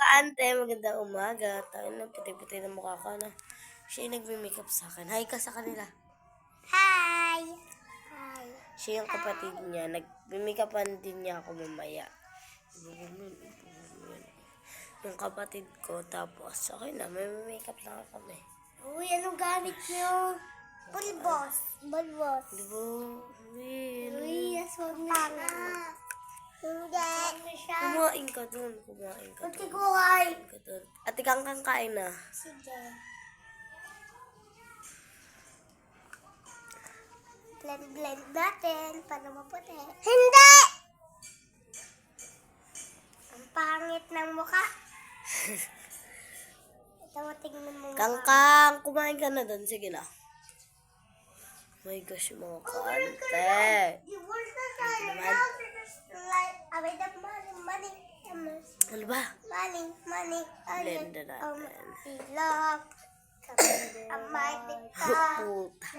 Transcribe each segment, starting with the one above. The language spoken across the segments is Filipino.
Kaante, magandang umaga. Tayo na, puti-puti na mukha ko, no? Siya yung nagme-makeup sa akin. Hi ka sa kanila. Hi! Hi! Siya yung kapatid niya. Nagme-makeupan din niya ako mamaya. Yung kapatid ko, tapos okay na, may makeup lang kami. Uy, anong gamit niyo? Bulbos. Bulbos. Di ba? Uy, aswag na nga. Hindi. Kumain ka dun. Kumain ka Kunti dun. ko ay. Kumain ka dun. At ikang kain na. Sige. Blend natin para maputi. Hindi! Ang pangit ng mukha. Ito mo, tingnan mo mukha. Kangkang, kumain ka na dun. Sige na. My gosh, mga kaante. Ano ba? Money. Blend na natin. Ilok. Puta.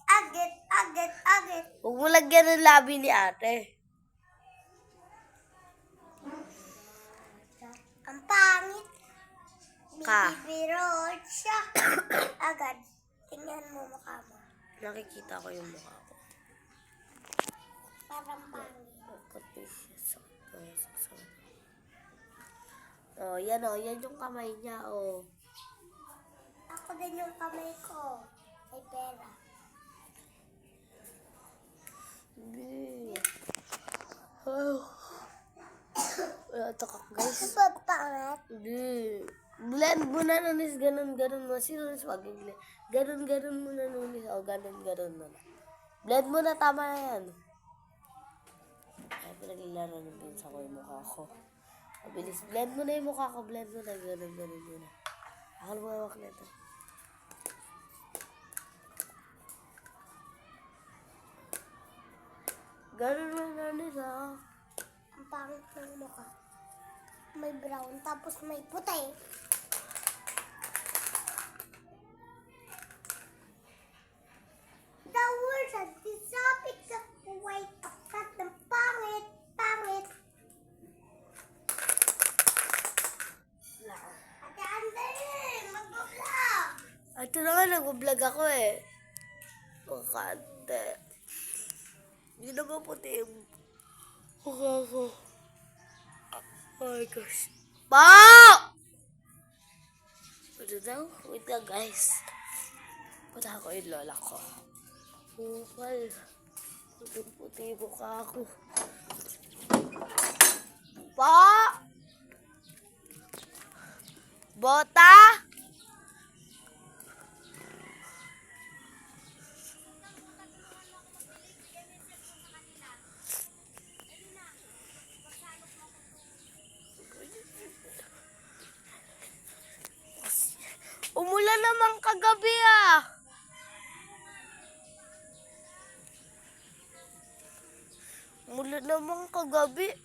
Agit. Huwag mo lagyan ng labi ni ate. Ang pangit. Ka. Bibirot siya. Agad. Tingnan mo mukha mo. Nakikita ko yung mukha ko. Parang pangit. Oh, yan oh. Yan yung kamay niya, oh. Ako din yung kamay ko. May pera. Oh. Wala takak, guys. Ano ba pangit? Blend mo na nunis, ganun mo. Sino nunis wag yung blend? Ganun mo na nunis. O, ganun mo na. Blend mo na, tama na yan. Ay, pinaglaro ng pinsa ko yung mukha ko. Mabilis, blend mo na yung mukha ko. Blend mo na, ganun mo na. Ako lumawak na ito. Ganun mo na nunis, ha? Ang pangit ng mukha. May brown, tapos may puti. The words at the topic of white at ng pangit. Ate Ander, mag-vlog. Ito na nga, nag-vlog ako eh. Makante. Hindi na ba puti yung mukha ko? Oh my gosh. Pa! Ano daw? Wait lang, guys. Punta ko yung lola ko. Bukal. Puti mukha ko. Pa! Bota! Umulan naman kagabi ah. Umulan naman kagabi.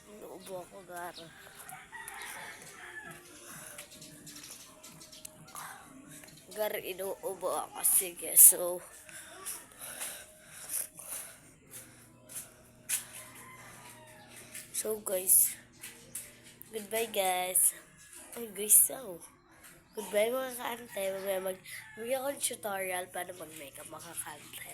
Inuubo ako, gara. Gara, inuubo ako. Sige, so guys. Goodbye, guys. Ay, guys, so. Goodbye, mga kaante. Mag-video ko tutorial para mag-makeup mga kaante.